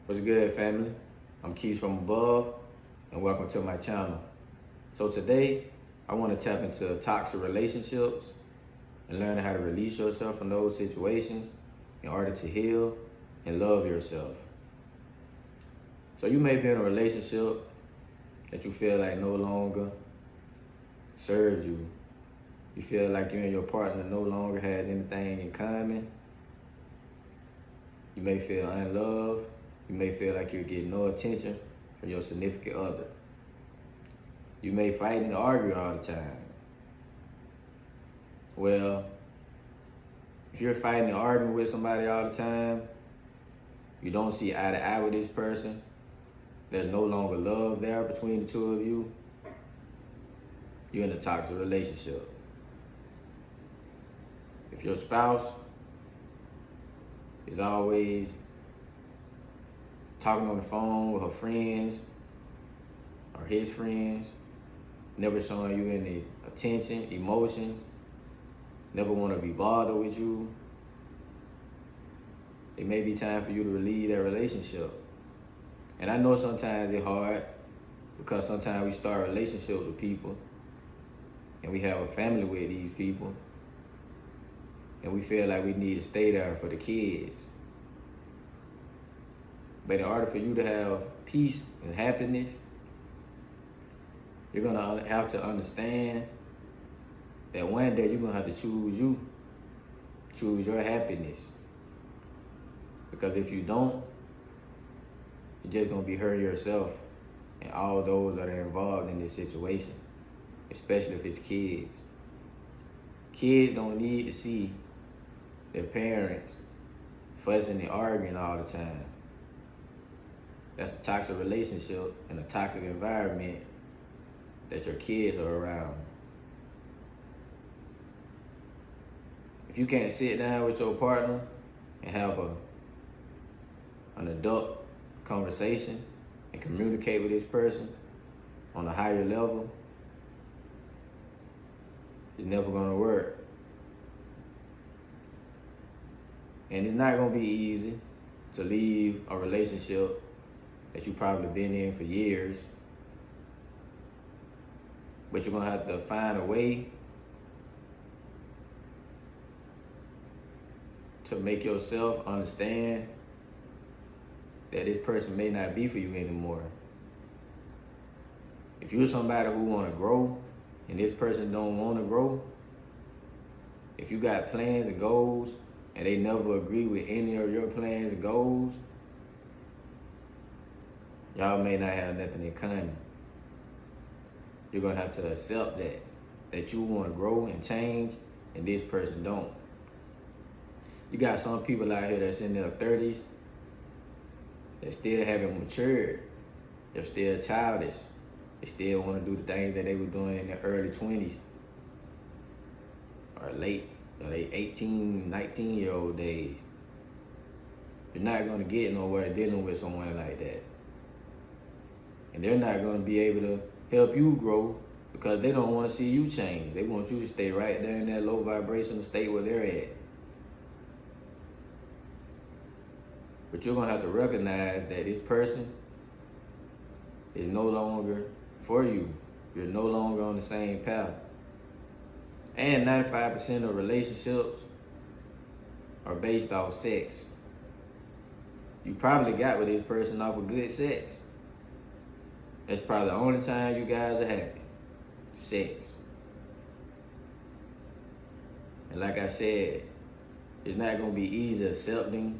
What's good, family? I'm Keys from Above, and welcome to my channel. So today, I want to tap into toxic relationships and learn how to release yourself from those situations in order to heal and love yourself. So you may be in a relationship that you feel like no longer serves you. You feel like you and your partner no longer has anything in common. You may feel unloved. You may feel like you're getting no attention from your significant other. You may fight and argue all the time. Well, if you're fighting and arguing with somebody all the time, you don't see eye to eye with this person, there's no longer love there between the two of you, you're in a toxic relationship. If your spouse is always talking on the phone with her friends or his friends, never showing you any attention, emotions, never want to be bothered with you, it may be time for you to leave that relationship. And I know sometimes it's hard because sometimes we start relationships with people and we have a family with these people and we feel like we need to stay there for the kids. But in order for you to have peace and happiness, you're gonna have to understand that one day you're gonna have to choose you, choose your happiness. Because if you don't, you're just gonna be hurting yourself and all those that are involved in this situation, especially if it's kids. Kids don't need to see their parents fussing and arguing all the time. That's a toxic relationship and a toxic environment that your kids are around. If you can't sit down with your partner and have an adult conversation and communicate with this person on a higher level, it's never gonna work. And it's not gonna be easy to leave a relationship that you've probably been in for years, but you're gonna have to find a way to make yourself understand that this person may not be for you anymore. If you're somebody who wanna grow and this person don't wanna grow, if you got plans and goals and they never agree with any of your plans and goals, y'all may not have nothing in common. You're gonna have to accept that you wanna grow and change and this person don't. You got some people out here that's in their 30s that still haven't matured. They're still childish. They still wanna do the things that they were doing in their early 20s or they 18, 19-year-old days. You're not gonna get nowhere dealing with someone like that. And they're not gonna be able to help you grow because they don't wanna see you change. They want you to stay right there in that low vibrational state where they're at. But you're gonna have to recognize that this person is no longer for you. You're no longer on the same path. And 95% of relationships are based off sex. You probably got with this person off of good sex. That's probably the only time you guys are happy. Sex. And like I said, it's not gonna be easy accepting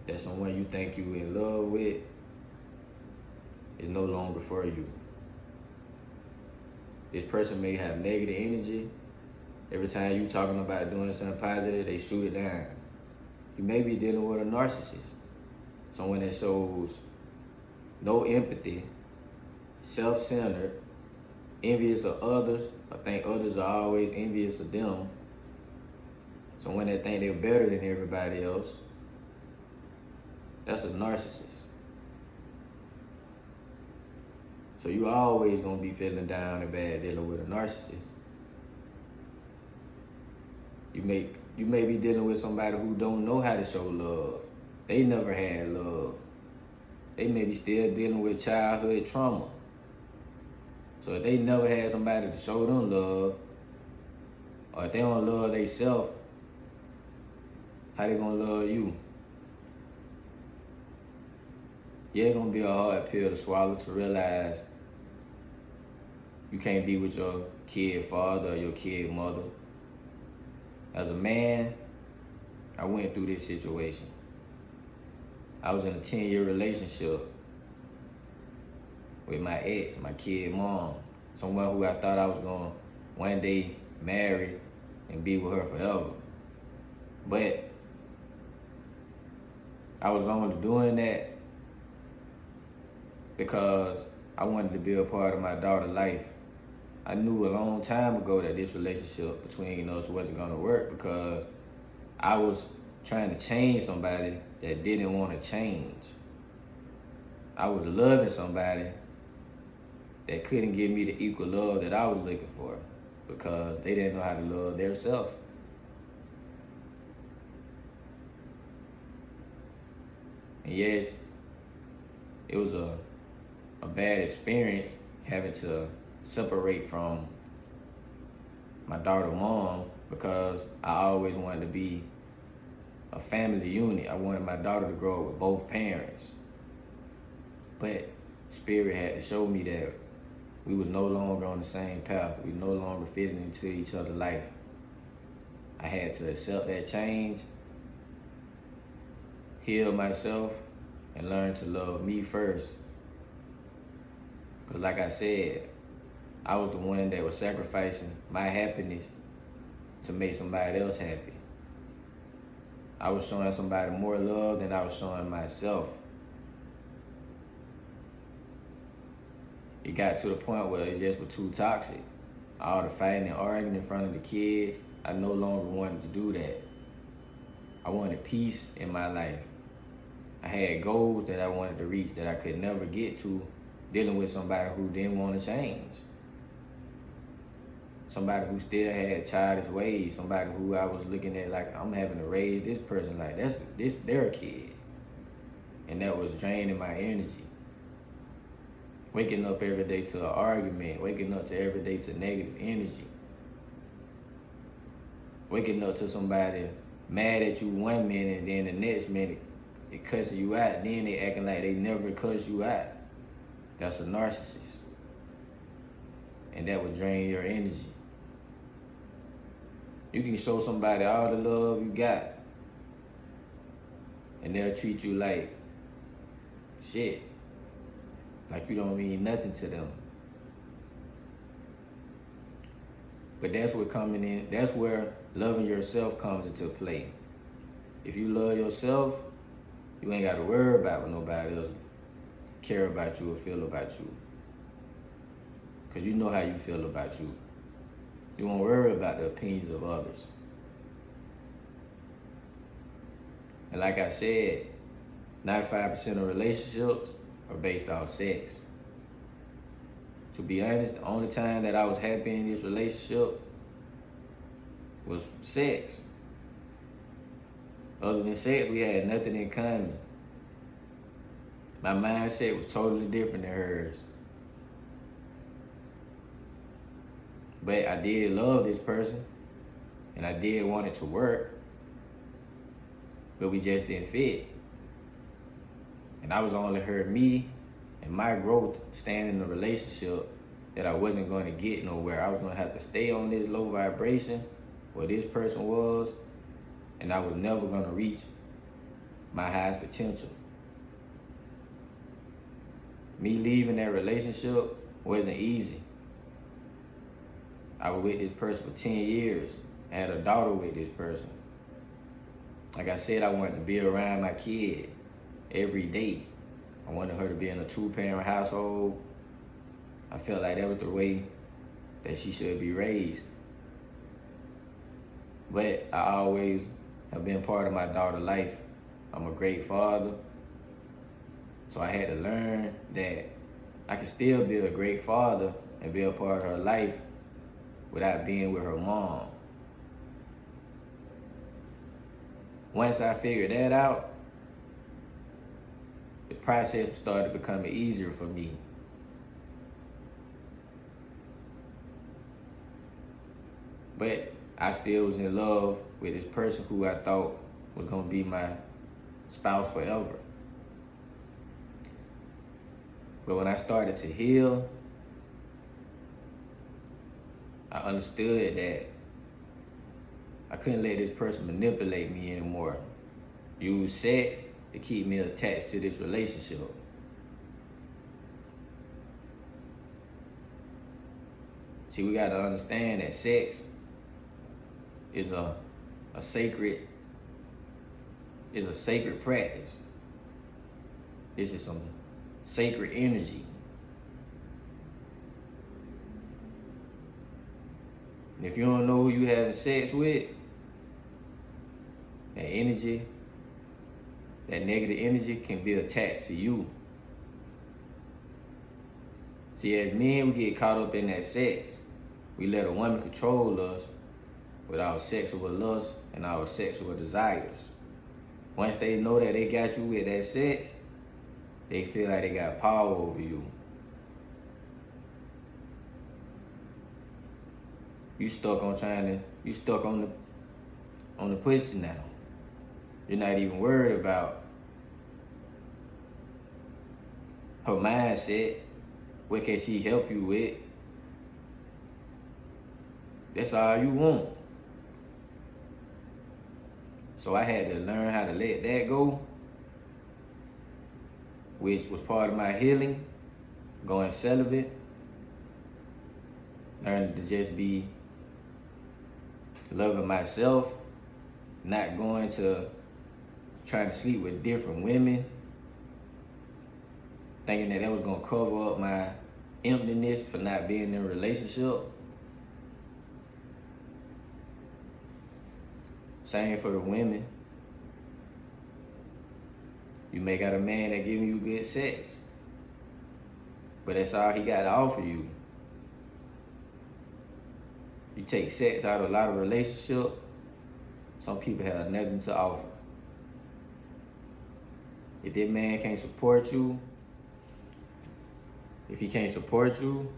that someone you think you in love with is no longer for you. This person may have negative energy. Every time you talking about doing something positive, they shoot it down. You may be dealing with a narcissist. Someone that shows no empathy, self-centered, envious of others. I think others are always envious of them. Someone that think they're better than everybody else. That's a narcissist. So you always gonna be feeling down and bad dealing with a narcissist. You may be dealing with somebody who don't know how to show love. They never had love. they may be still dealing with childhood trauma. So if they never had somebody to show them love, or if they don't love themselves, how they gonna love you? Yeah, it's gonna be a hard pill to swallow to realize you can't be with your kid father or your kid mother. As a man, I went through this situation. I was in a 10-year relationship with my ex, my kid mom, someone who I thought I was gonna one day marry and be with her forever. But I was only doing that because I wanted to be a part of my daughter's life. I knew a long time ago that this relationship between us wasn't gonna work because I was trying to change somebody that didn't want to change. I was loving somebody that couldn't give me the equal love that I was looking for because they didn't know how to love themselves. And yes, it was a bad experience having to separate from my daughter's mom because I always wanted to be a family unit. I wanted my daughter to grow up with both parents. But Spirit had to show me that we was no longer on the same path. We no longer fitting into each other's life. I had to accept that change, heal myself, and learn to love me first. Because like I said, I was the one that was sacrificing my happiness to make somebody else happy. I was showing somebody more love than I was showing myself. It got to the point where it just was too toxic. All the fighting and arguing in front of the kids, I no longer wanted to do that. I wanted peace in my life. I had goals that I wanted to reach that I could never get to dealing with somebody who didn't want to change. Somebody who still had childish ways. Somebody who I was looking at like, I'm having to raise this person like this their kid. And that was draining my energy. Waking up every day to an argument. Waking up to every day to negative energy. Waking up to somebody mad at you one minute and then the next minute they cussing you out. Then they acting like they never cuss you out. That's a narcissist. And that would drain your energy. You can show somebody all the love you got and they'll treat you like shit. Like you don't mean nothing to them. But that's what coming in, that's where loving yourself comes into play. If you love yourself, you ain't got to worry about what nobody else care about you or feel about you. Because you know how you feel about you. You won't worry about the opinions of others. And like I said, 95% of relationships are based off sex. To be honest, the only time that I was happy in this relationship was sex. Other than sex, we had nothing in common. My mindset was totally different than hers. But I did love this person, and I did want it to work, but we just didn't fit. And I was only hurt me and my growth staying in a relationship that I wasn't going to get nowhere. I was going to have to stay on this low vibration where this person was, and I was never going to reach my highest potential. Me leaving that relationship wasn't easy. I was with this person for 10 years. I had a daughter with this person. Like I said, I wanted to be around my kid every day. I wanted her to be in a 2-parent household. I felt like that was the way that she should be raised. But I always have been part of my daughter's life. I'm a great father. So I had to learn that I can still be a great father and be a part of her life without being with her mom. Once I figured that out, the process started becoming easier for me. But I still was in love with this person who I thought was gonna be my spouse forever. But when I started to heal, I understood that I couldn't let this person manipulate me anymore. Use sex to keep me attached to this relationship. See, we gotta understand that sex is a sacred practice. This is some sacred energy. And if you don't know who you having sex with, that energy, that negative energy can be attached to you. See, as men, we get caught up in that sex. We let a woman control us with our sexual lust and our sexual desires. Once they know that they got you with that sex, they feel like they got power over you. You stuck on the pussy now. You're not even worried about her mindset. What can she help you with? That's all you want. So I had to learn how to let that go, which was part of my healing, going celibate, learning to just be loving myself, not going to trying to sleep with different women, thinking that was gonna cover up my emptiness for not being in a relationship. Same for the women. You may got a man that giving you good sex, but that's all he got to offer you. You take sex out of a lot of relationships, some people have nothing to offer. If that man can't support you, if he can't support you,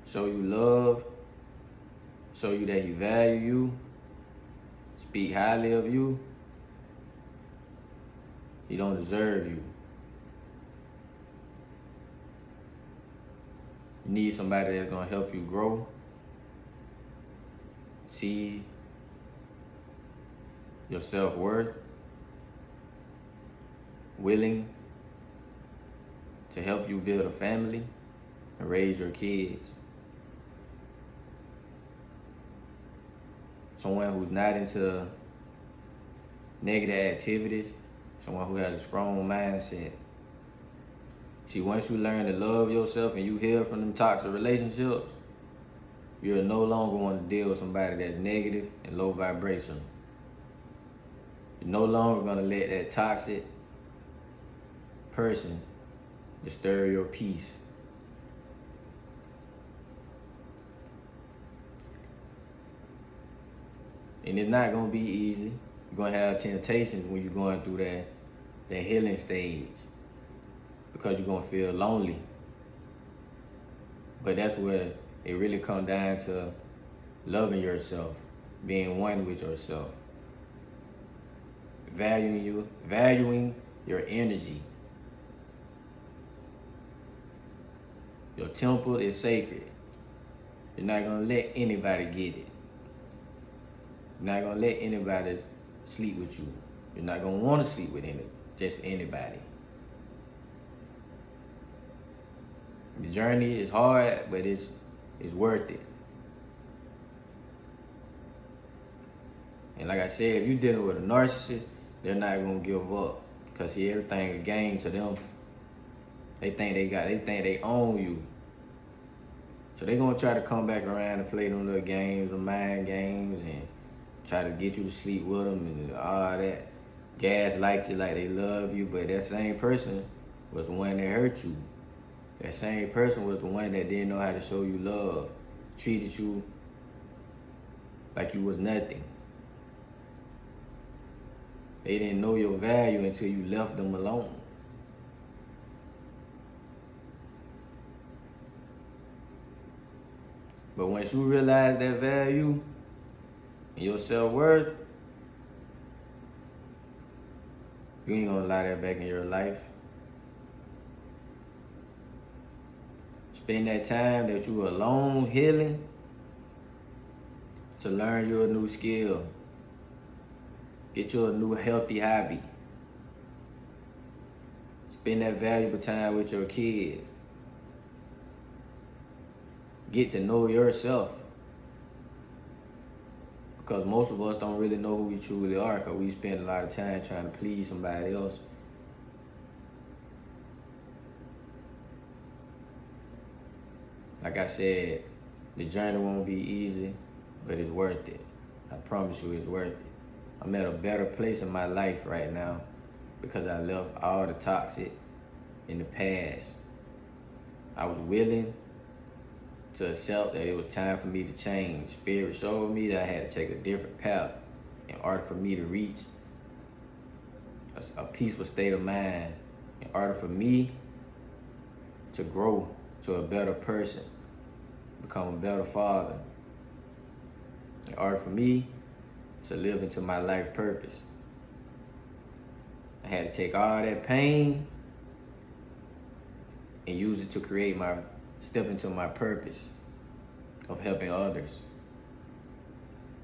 show you love, show you that he value you, speak highly of you, he don't deserve you. You need somebody that's gonna help you grow, see your self-worth, willing to help you build a family and raise your kids. Someone who's not into negative activities, someone who has a strong mindset. See, once you learn to love yourself and you heal from them toxic relationships, you're no longer want to deal with somebody that's negative and low vibration. You're no longer going to let that toxic person disturb your peace. And it's not gonna be easy. You're gonna have temptations when you're going through that healing stage, because you're gonna feel lonely. But that's where it really comes down to loving yourself, being one with yourself, valuing your energy. Your temple is sacred. You're not gonna let anybody get it. You're not gonna let anybody sleep with you. You're not gonna wanna sleep with just anybody. The journey is hard, but it's worth it. And like I said, if you're dealing with a narcissist, they're not gonna give up, because see, everything a game to them. They think they own you. So they're gonna try to come back around and play them little games, the mind games, and try to get you to sleep with them and all that. Gaslight you like they love you, but that same person was the one that hurt you. That same person was the one that didn't know how to show you love, treated you like you was nothing. They didn't know your value until you left them alone. But once you realize that value and your self-worth, you ain't gonna allow that back in your life. Spend that time that you alone healing to learn you a new skill. Get you a new healthy hobby. Spend that valuable time with your kids. Get to know yourself. Because most of us don't really know who we truly are because we spend a lot of time trying to please somebody else. Like I said, the journey won't be easy, but it's worth it. I promise you it's worth it. I'm at a better place in my life right now because I left all the toxic in the past. I was willing to accept that it was time for me to change. Spirit showed me that I had to take a different path in order for me to reach a peaceful state of mind, in order for me to grow to a better person, become a better father, in order for me to live into my life purpose. I had to take all that pain and use it to step into my purpose of helping others.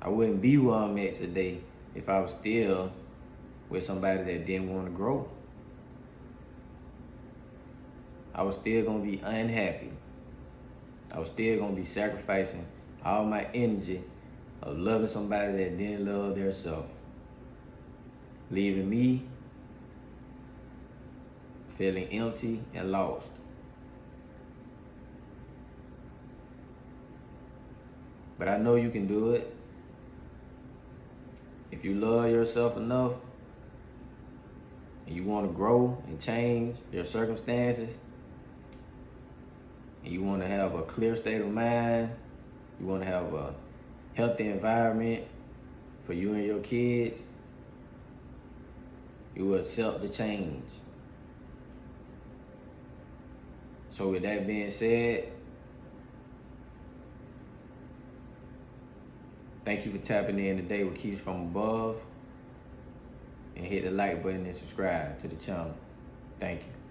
I wouldn't be where I'm at today if I was still with somebody that didn't want to grow. I was still gonna be unhappy. I was still gonna be sacrificing all my energy of loving somebody that didn't love themselves, leaving me feeling empty and lost. But I know you can do it. If you love yourself enough and you want to grow and change your circumstances, and you want to have a clear state of mind, you want to have a healthy environment for you and your kids, you will accept the change. So with that being said, thank you for tapping in today with Keys from Above, and hit the like button and subscribe to the channel. Thank you.